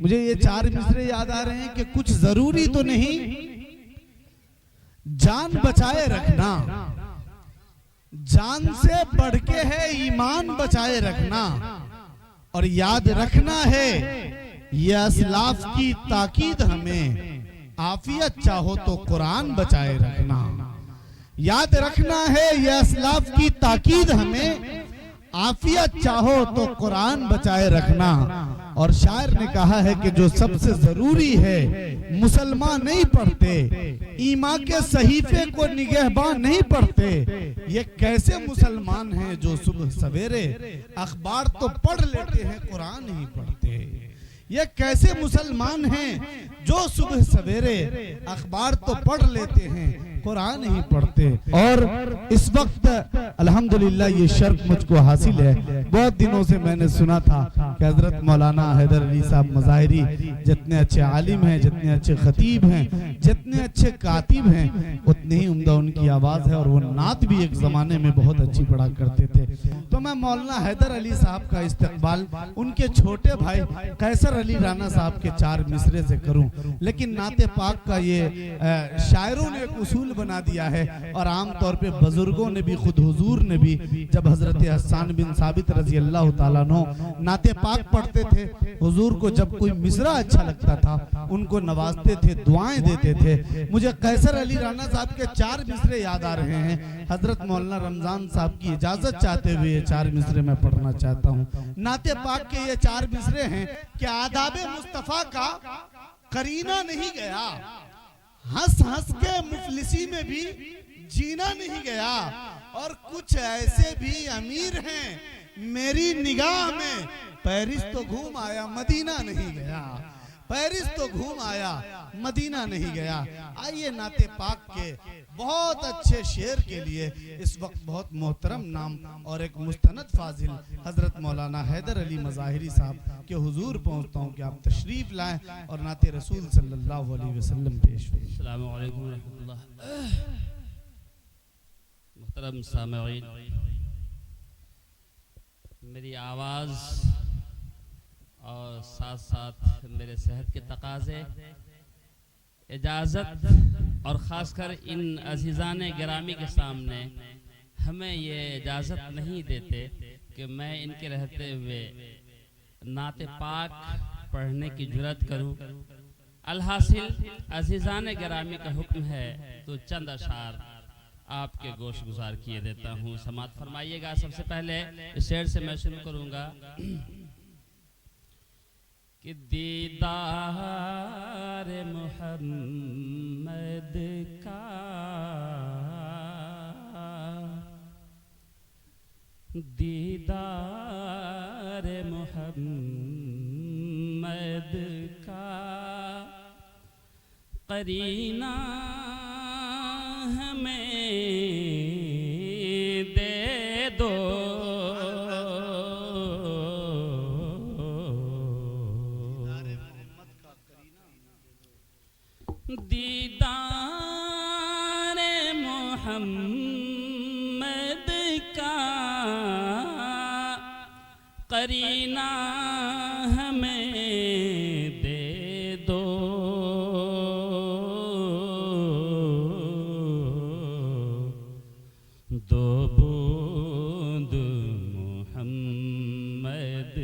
मुझे ये चार मिसरे याद आ रहे हैं कि कुछ जरूरी तो नहीं, जान बचाए रखना, जान से बढ़ के है ईमान बचाए रखना, और याद रखना है ये असलाफ की ताकीद हमें, आफियत चाहो तो कुरान बचाए रखना। याद रखना है ये असलाफ की ताकीद हमें, आफियत चाहो तो कुरान बचाए रखना। और शायर ने कहा है कि जो सबसे जरूरी है मुसलमान नहीं पढ़ते, ईमान के सहीफे को निगहबान नहीं पढ़ते, ये कैसे मुसलमान हैं जो सुबह सवेरे अखबार तो पढ़ लेते हैं कुरान नहीं पढ़ते। ये कैसे मुसलमान हैं जो सुबह सवेरे अखबार तो पढ़ लेते हैं कुरान नहीं पढ़ते। और इस वक्त अल्हम्दुलिल्लाह ये शर्फ मुझको हासिल है। बहुत दिनों से मैंने सुना था कि हजरत मौलाना हैदर अली साहब मज़ाहिरी जितने अच्छे आलिम हैं, जितने अच्छे खतीब हैं, जितने अच्छे कातिब हैं, उतनी ही उम्दा उनकी आवाज़ है। और वो नात भी एक ज़माने में बहुत अच्छी पढ़ा करते थे। तो मैं मौलाना हैदर अली साहब का इस्तकबाल उनके छोटे भाई कैसर अली राना साहब के चार मिसरे से करूं, लेकिन नाते पाक का ये शायरों ने एक उसूल बना दिया है। और आमतौर पे बुजुर्गों ने भी, खुद हुजूर ने भी, जब हजरत हसन बिन साबित रजी अल्लाह तआला अन्हु नाते पाक पढ़ते थे, हुजूर को जब कोई मिसरा अच्छा लगता था उनको नवाजते थे, दुआएं देते थे। मुझे कैसर अली राना साहब के चार मिसरे याद आ रहे हैं। हजरत मौलाना रमजान साहब की इजाजत चाहते हुए ये चार मिसरे मैं पढ़ना चाहता हूँ। नाते पाक के ये चार मिसरे हैं कि आदाबे मुस्तफा का करीना नहीं गया, हंस हंस के मुफलिसी में भी जीना नहीं गया, और कुछ ऐसे भी अमीर हैं मेरी निगाह में, पेरिस तो घूम आया मदीना नहीं गया, पेरिस तो घूम आया मदीना नहीं गया। आइए नाते पाक के बहुत अच्छे शेर के लिए इस वक्त बहुत मोहतरम नाम और एक मुस्तनद फाजिल हजरत मौलाना हैदर अली मज़ाहिरी साहब के हुजूर पहुंचता हूं कि आप तशरीफ लाएं और नाते रसूल सल्लल्लाहु अलैहि वसल्लम पेश करें। अस्सलामु अलैकुम रहमतुल्लाह। मुहतरम सामईन, मेरी आवाज़ और साथ साथ मेरे सेहत के तकाज़े इजाज़त और ख़ासकर इन अज़ीज़ान गिरामी के सामने हमें ये इजाज़त नहीं देते कि मैं इनके रहते हुए नाते पाक पढ़ने की जुर्रत करूं। अलहासिल अज़ीज़ान गिरामी का हुक्म है तो चंद अशार आपके गोश गुजार किए देता हूँ, समात फरमाइएगा। सबसे पहले इस शेर से मैं शुरू करूँगा कि दीदार मुहम्मद का, दीदार मुहम्मद का करीना हमें दे दो, दीदार मुहम्मद का करीना हमें दे दो, दो बूंद मुहम्मद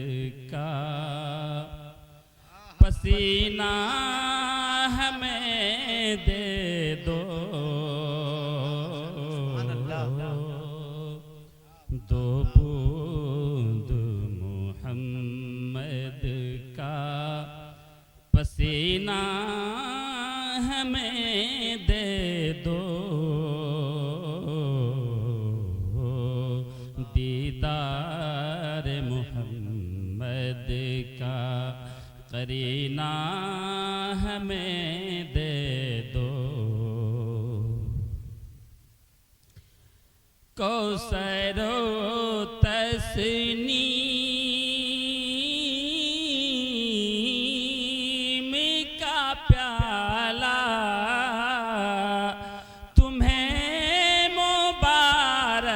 का पसीना हमें दे दो, दो बूंद मुहम्मद का पसीना हमें दे दो, दीदार मुहम्मद का करीना हमें दे दो। कौसरो तस्नीम का प्याला तुम्हें मुबारक,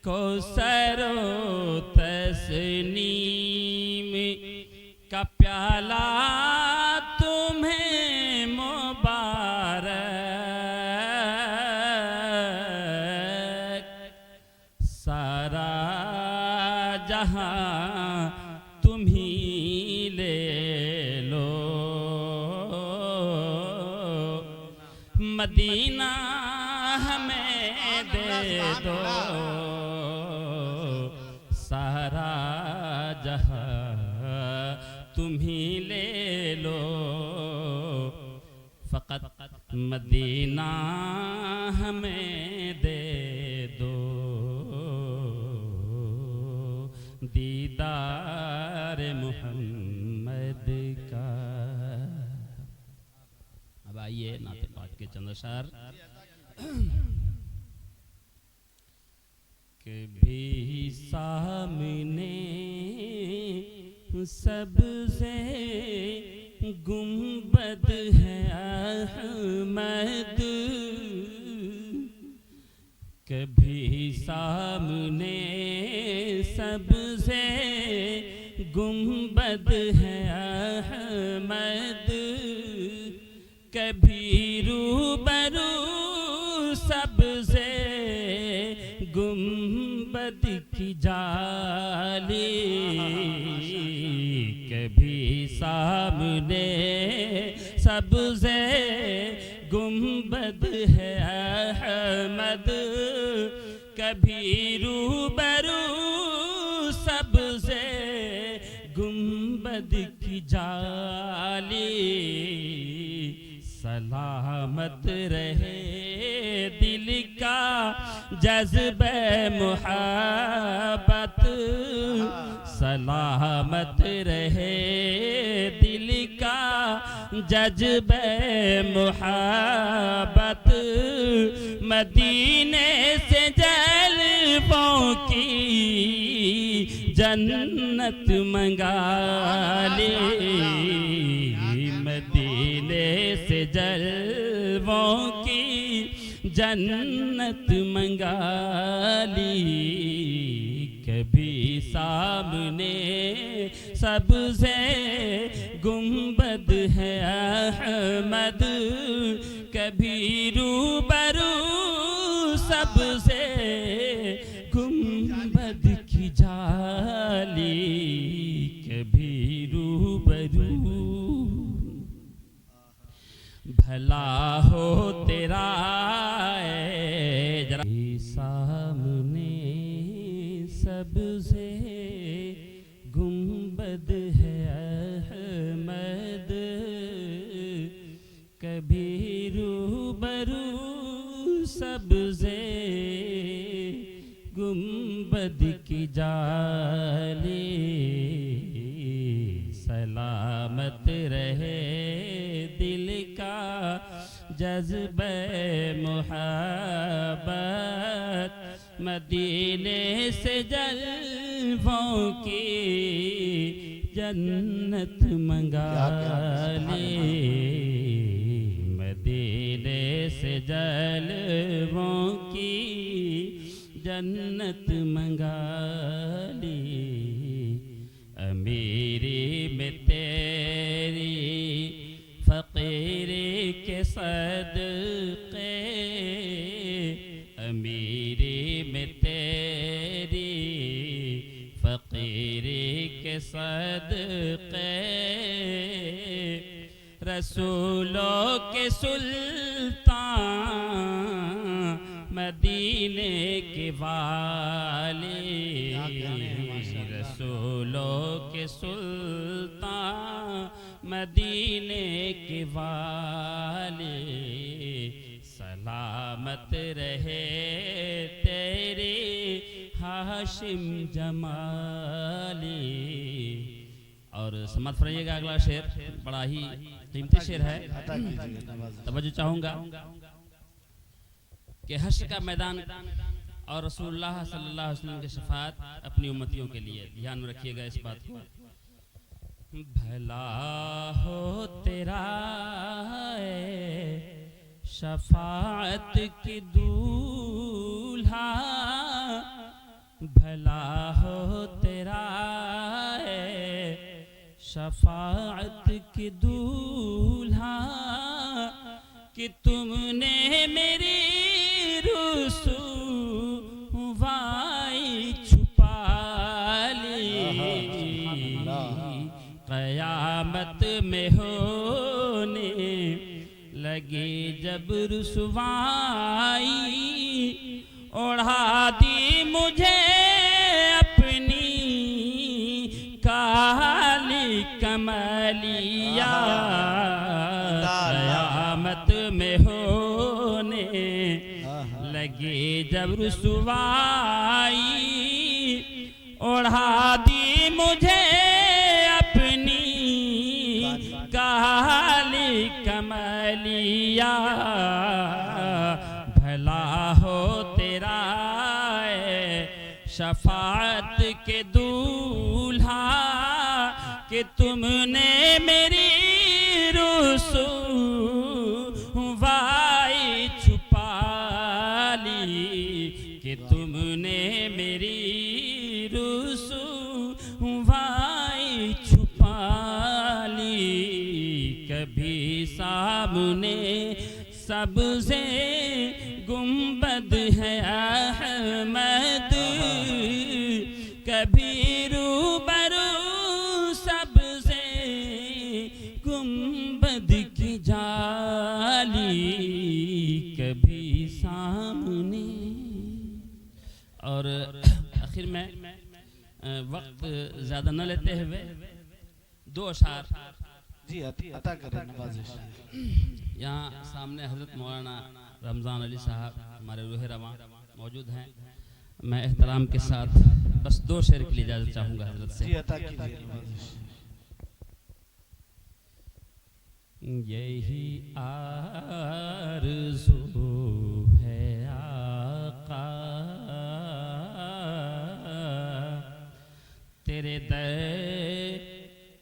कौसरो तस्नीम का प्याला तुम्हें मुबारक, सारा जहां तुम ही ले लो, मदीना हमें दे दो, सारा जहां तुम ही ले लो, फ़क़त मदीना हमें दे दो, दीदार मुहम्मद का। अब आइए नाते पाक के चंद अशआर। कभी सामने सबसे गुंबद है अहमद, कभी सामने सबसे गुंबद है अहमद, कभी रूबरू सबसे गुंबद की जाली, कभी सामने सबसे गुंबद है अहमद, कभी रूबरू सबसे गुंबद की जाली, सलामत रहे दिल का जज्बे मुहब्बत, सलामत रहे दिल का जज्बे मुहब्बत, मदीने से जलवों की जन्नत मंगा ले, मदीने से जलवों की जन्नत मंगा ली, कभी सामने सबसे गुंबद है अहमद, कभी रूबरू सबसे गुंबद की जाली, कभी रूबरू। भला हो तेरा जरा सामने सबसे गुंबद है अहमद, कभी रूबरू सबसे गुंबद की जाली, सलामत रहे दिल का जज्बे मुहब्बत, मदीने से जलवों की जन्नत मंगा ले, मदीने से जलवों की जन्नत मंगा ली, अमीरी में तेरी फ़कीरी के सदक़े, अमीरी में तेरी फ़कीरी के सदक़े, रसूलों के सुल्तान मदीने के वाले, रसूलों के सुल्तान मदीने के वाले, सलामत रहे तेरे हाशिम जमाली। और समाप्त फरमाइएगा अगला शेर, बड़ा ही कीमती शेर है, तवज्जो चाहूँगा कि हश्र का मैदान और रसूलुल्लाह सल्लल्लाहु अलैहि वसल्लम की शफाअत अपनी उम्मतियों के लिए, ध्यान में रखिएगा इस बात को। भला हो तेरा शफाअत की दूल्हा, भला हो तेरा शफाअत के दूल्हा कि तुमने मेरी रुसवाई छुपा ली। क़यामत में होने लगे जब रुसवाई, ओढ़ा दी मुझे अपनी काली कमलिया। क़यामत में होने लगे जब रुसवाई, ओढ़ा दी मुझे अपनी काली कमलिया। भला हो तेरा शफाअत के दूल्हा कि तुमने मेरी रुसवाई छुपा ली, कि तुमने मेरी रुसवाई छुपा ली। कभी सामने सबसे गुंबद है अहमद, कभी रूबरू सबसे गुंबद की जाली, कभी सामने। और आखिर में वक्त ज़्यादा न लेते हुए दो अशार जी अता करें नवाज़िश। यहाँ सामने हज़रत मौलाना रमज़ान अली साहब हमारे रूह रवां मौजूद हैं। मैं एहतराम के साथ बस दो शेर के लिए इजाज़त चाहूँगा हज़रत से। जी अता कीजिए नवाज़िश। यही आरज़ू है आका तेरे दर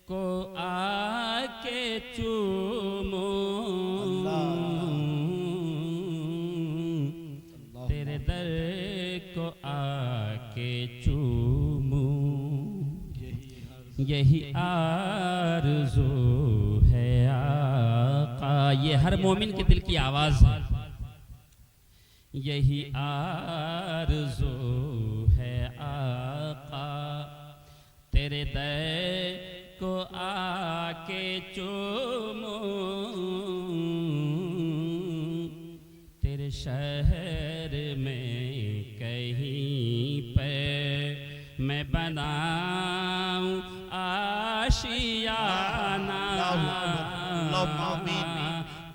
को आके चूमो, तेरे दर को आके चूमो। यही आरज़ू है आका। ये हर मोमिन के दिल की आवाज़ है। यही आरज़ू है आका तेरे दर को आके चूमो, तेरे शहर में कहीं पर मैं बनाऊं आशियाना।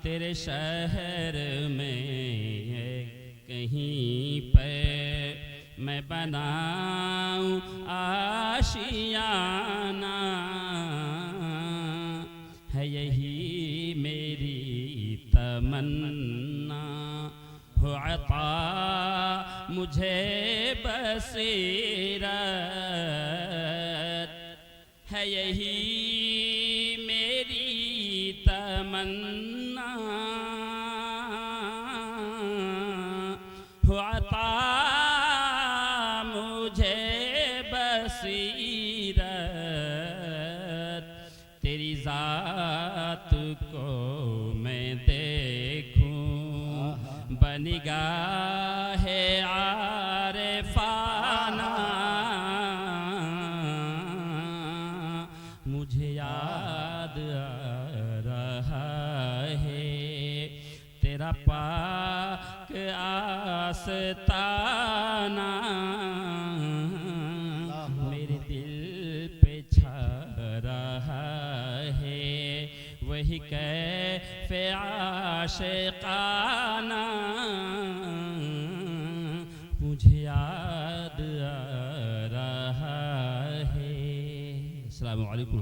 तेरे शहर में कहीं पर मैं बनाऊं आशियाना। है यही मेरी तमन्ना हो अता मुझे बसीरत। है यही मेरी तमन्ना हो अता मुझे बसीरत। तेरी ज़ात को मैं देखूं बनिगाहे आरिफाना। मुझे याद आ रहा है तेरा पाक आस्ताना। मेरे दिल पे छा रहा है वही कैफ़े आशिक़ाना। मुझे याद आ रहा है। अस्सलामु अलैकुम।